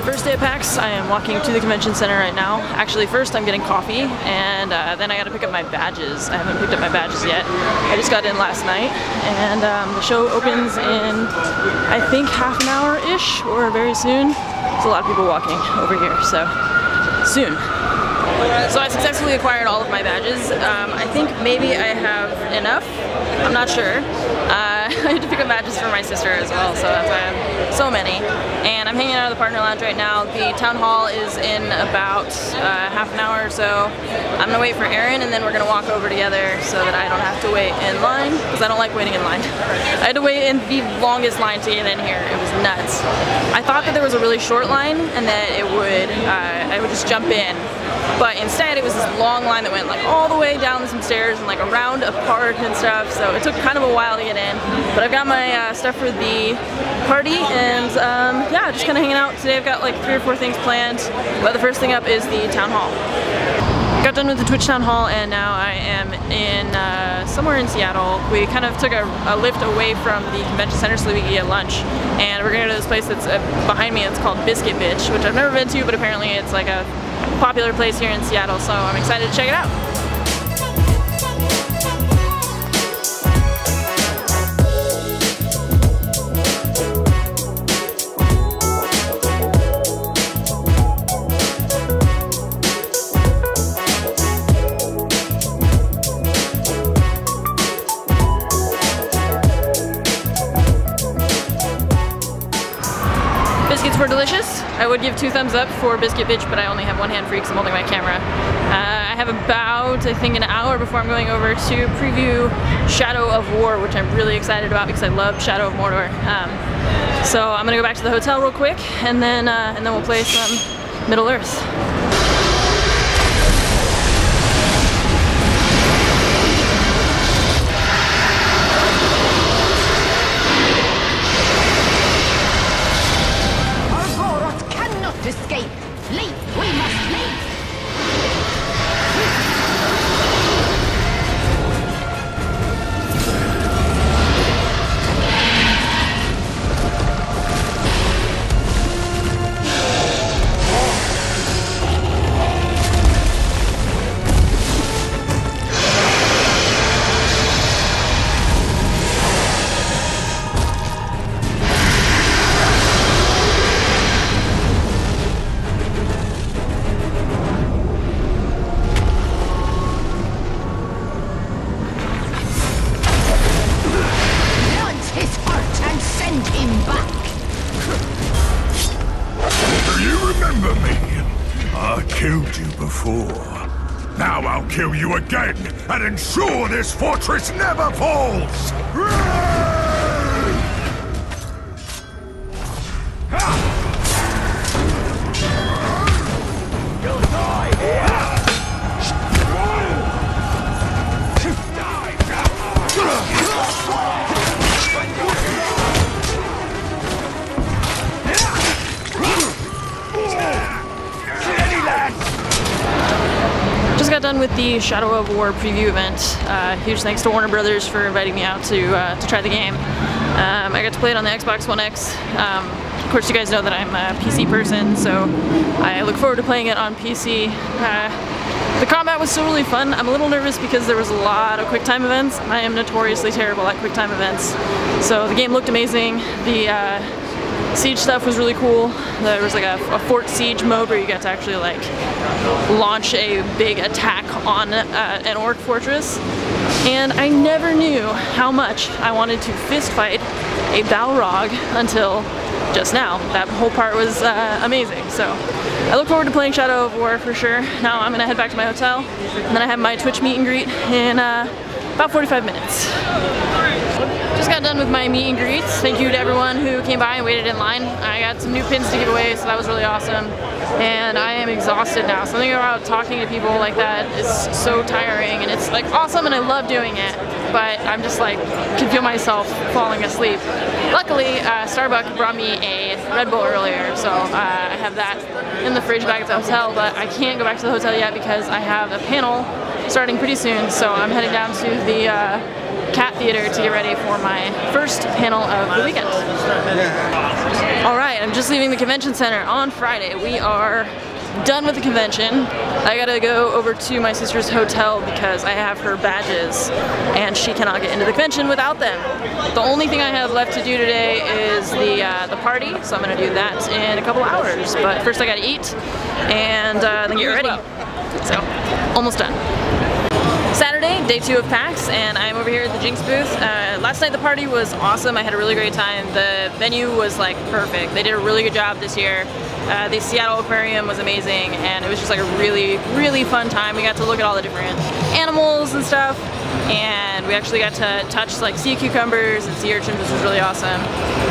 First day at PAX, I am walking to the convention center right now. Actually, first I'm getting coffee, and then I gotta pick up my badges. I haven't picked up my badges yet. I just got in last night, and the show opens in, I think, half an hour-ish, or very soon. There's a lot of people walking over here, so soon. So I successfully acquired all of my badges. I think maybe I have enough. I'm not sure. I had to pick up badges for my sister as well, so that's why I have so many. And I'm hanging out at the partner lounge right now. The town hall is in about half an hour or so. I'm gonna wait for Erin, and then we're gonna walk over together so that I don't have to wait in line, because I don't like waiting in line. I had to wait in the longest line to get in here. It was nuts. I thought that there was a really short line and that it would I would just jump in. But instead it was this long line that went like all the way down some stairs and like around a park and stuff, so it took kind of a while to get in. But I've got my stuff for the party, and yeah, just kind of hanging out. Today I've got like 3 or 4 things planned, but the first thing up is the town hall. Got done with the Twitch town hall, and now I am in somewhere in Seattle. We kind of took a lift away from the convention center so that we could get lunch, and we're gonna go to this place that's behind me. It's called Biscuit Bitch, which I've never been to, but apparently it's like a popular place here in Seattle, so I'm excited to check it out. Biscuits were delicious. I would give 2 thumbs up for Biscuit Bitch, but I only have one hand free because I'm holding my camera. I have about, I think, an hour before I'm going over to preview Shadow of War, which I'm really excited about because I love Shadow of Mordor. So I'm gonna go back to the hotel real quick, and then we'll play some Middle Earth. Escape! Leave! We must leave! Killed you before. Now I'll kill you again and ensure this fortress never falls! You'll die here! Just got done with the Shadow of War preview event. Huge thanks to Warner Brothers for inviting me out to try the game. I got to play it on the Xbox One X. Of course, you guys know that I'm a PC person, so I look forward to playing it on PC. The combat was still really fun. I'm a little nervous because there was a lot of QuickTime events. I am notoriously terrible at QuickTime events. So the game looked amazing. The siege stuff was really cool. There was like a fort siege mode where you got to actually like launch a big attack on an orc fortress. And I never knew how much I wanted to fist fight a Balrog until just now. That whole part was amazing. So I look forward to playing Shadow of War for sure. Now I'm gonna head back to my hotel, and then I have my Twitch meet and greet in about 45 minutes. Just got done with my meet and greets. Thank you to everyone who came by and waited in line. I got some new pins to give away, so that was really awesome. And I am exhausted now. Something about talking to people like that is so tiring, and it's like awesome, and I love doing it. But I'm just like, can feel myself falling asleep. Luckily, Starbucks brought me a Red Bull earlier, so I have that in the fridge back at the hotel, but I can't go back to the hotel yet because I have a panel starting pretty soon, so I'm heading down to the Cat Theater to get ready for my first panel of the weekend. Alright, I'm just leaving the convention center on Friday. We are done with the convention. I gotta go over to my sister's hotel because I have her badges and she cannot get into the convention without them. The only thing I have left to do today is the party, so I'm gonna do that in a couple hours. But first I gotta eat and then get ready. So, almost done. Saturday, day 2 of PAX, and I'm over here at the Jinx booth. Last night the party was awesome. I had a really great time. The venue was like perfect. They did a really good job this year. The Seattle Aquarium was amazing, and it was just like a really, really fun time. We got to look at all the different animals and stuff, and we actually got to touch like sea cucumbers and sea urchins, which was really awesome.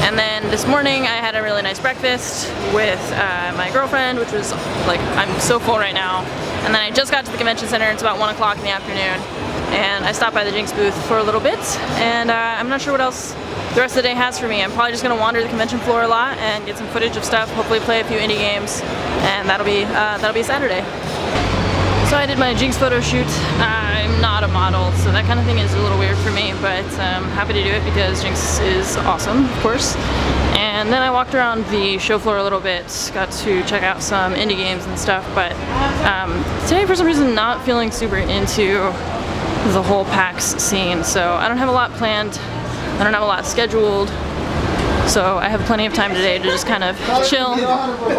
And then this morning I had a really nice breakfast with my girlfriend, which was like, I'm so full right now. And then I just got to the convention center. It's about 1 o'clock in the afternoon, and I stopped by the Jinx booth for a little bit, and I'm not sure what else the rest of the day has for me. I'm probably just gonna wander the convention floor a lot and get some footage of stuff, hopefully play a few indie games, and that'll be Saturday. So I did my Jinx photo shoot. I'm not a model, so that kind of thing is a little weird for me, but I'm happy to do it because Jinx is awesome, of course. And then I walked around the show floor a little bit, got to check out some indie games and stuff, but today for some reason not feeling super into the whole PAX scene, so I don't have a lot planned, I don't have a lot scheduled, so I have plenty of time today to just kind of chill,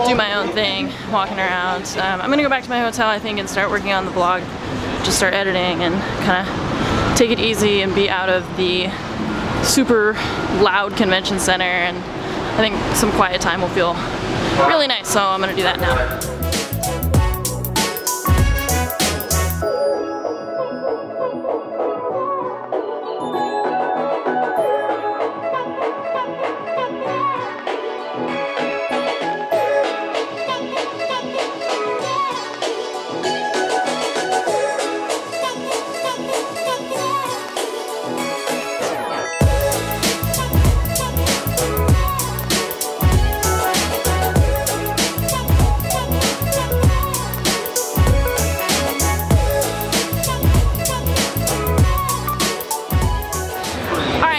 do my own thing, walking around. I'm gonna go back to my hotel, I think, and start working on the blog, just start editing and kind of take it easy and be out of the super loud convention center, and I think some quiet time will feel really nice, so I'm gonna do that now.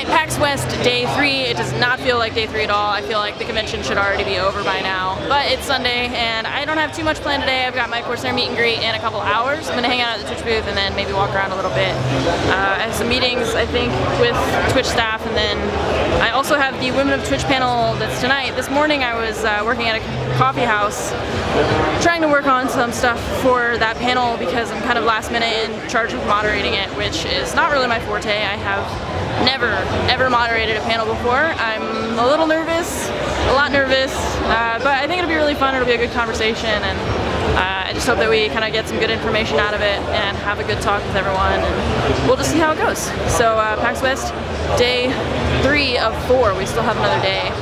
PAX West day 3. It does not feel like day 3 at all. I feel like the convention should already be over by now, but it's Sunday and I don't have too much planned today. I've got my Corsair meet and greet in a couple hours. I'm gonna hang out at the Twitch booth and then maybe walk around a little bit. I have some meetings, I think, with Twitch staff, and then I also have the Women of Twitch panel that's tonight. This morning I was working at a coffee house trying to work on some stuff for that panel because I'm kind of last minute in charge of moderating it, which is not really my forte. I have never ever moderated a panel before. I'm a little nervous, a lot nervous, but I think it'll be really fun. It'll be a good conversation, and I just hope that we kind of get some good information out of it and have a good talk with everyone, and we'll just see how it goes. So PAX West day 3 of 4. We still have another day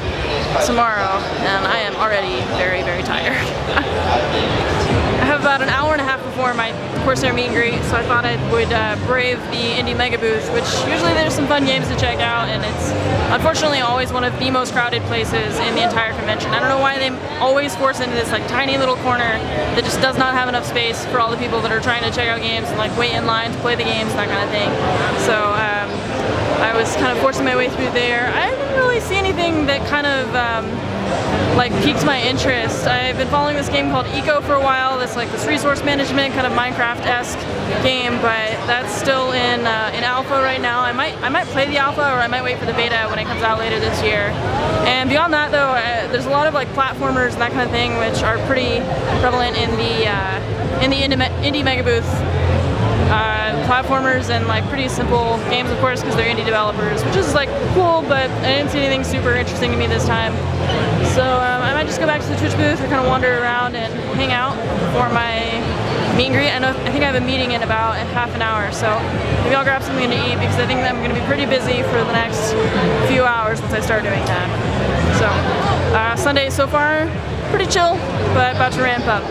tomorrow, and I am already very, very tired. I have about an hour and a half before my Corsair meet and greet, so I thought I would brave the Indie Mega Booth, which usually there's some fun games to check out, and it's unfortunately always one of the most crowded places in the entire convention. I don't know why they always force into this like tiny little corner that just does not have enough space for all the people that are trying to check out games and like wait in line to play the games, that kind of thing. So I was kind of forcing my way through there. I didn't really see anything that kind of like piqued my interest. I've been following this game called Eco for a while. That's like this resource management kind of Minecraft-esque game, but that's still in alpha right now. I might play the alpha, or I might wait for the beta when it comes out later this year. And beyond that, though, there's a lot of like platformers and that kind of thing, which are pretty prevalent in the Indie Mega Booth. platformers and like pretty simple games, of course, because they're indie developers, which is like cool, but I didn't see anything super interesting to me this time. So I might just go back to the Twitch booth or kind of wander around and hang out for my meet and greet. I think I have a meeting in about half an hour, so maybe I'll grab something to eat because I think that I'm going to be pretty busy for the next few hours once I start doing that. So Sunday so far, pretty chill, but about to ramp up.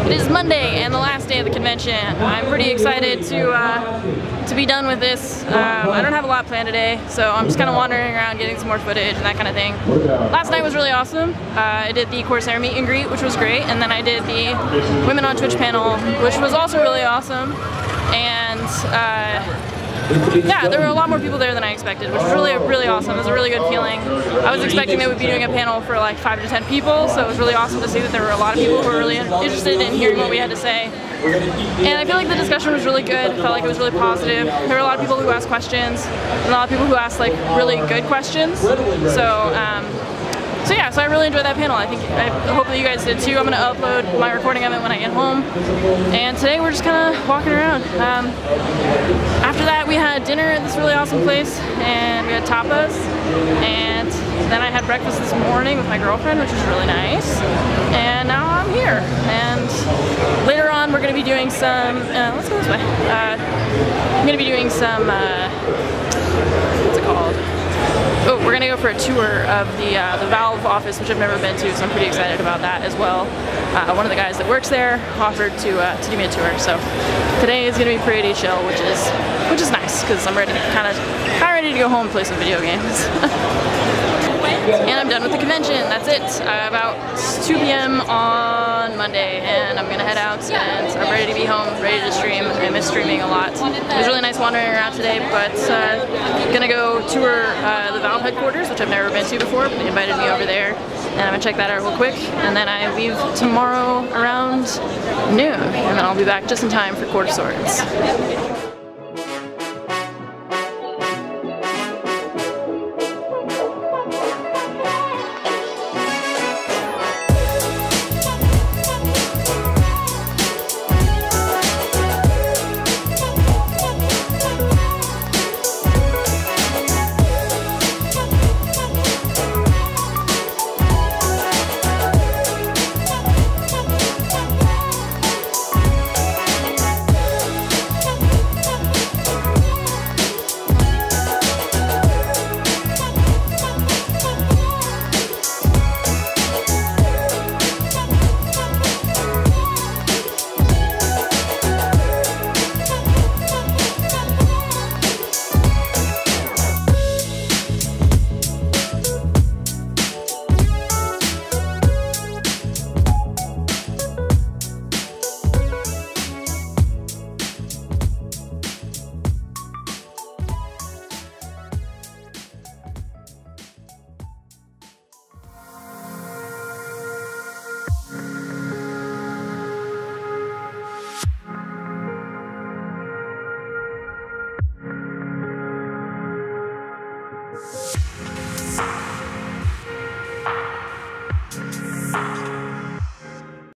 It is Monday and the last day of the convention. I'm pretty excited to be done with this. I don't have a lot planned today, so I'm just kind of wandering around getting some more footage and that kind of thing. Last night was really awesome. I did the Corsair meet and greet, which was great, and then I did the Women on Twitch panel, which was also really awesome. And yeah, there were a lot more people there than I expected, which was really awesome. It was a really good feeling. I was expecting that we'd be doing a panel for like 5 to 10 people, so it was really awesome to see that there were a lot of people who were really interested in hearing what we had to say. And I feel like the discussion was really good. I felt like it was really positive. There were a lot of people who asked questions, and a lot of people who asked like really good questions. So yeah, so I really enjoyed that panel. I hope that you guys did too. I'm going to upload my recording of it when I get home. And today we're just kind of walking around. After that we had dinner at this really awesome place, and we had tapas. And then I had breakfast this morning with my girlfriend, which was really nice. And now I'm here. And later on we're going to be doing some, let's go this way. I'm going to be doing some, what's it called? Oh, we're gonna go for a tour of the Valve office, which I've never been to, so I'm pretty excited about that as well. One of the guys that works there offered to give me a tour, so today is gonna be pretty chill, which is nice because I'm ready to go home and play some video games. And I'm done with the convention. That's it. About 2 p.m. on Monday, and I'm gonna head out and I'm ready to be home, ready to stream. I miss streaming a lot. It was really nice wandering around today, but gonna go tour the Valve headquarters, which I've never been to before. They invited me over there, and I'm gonna check that out real quick. And then I leave tomorrow around noon, and then I'll be back just in time for Court of Swords.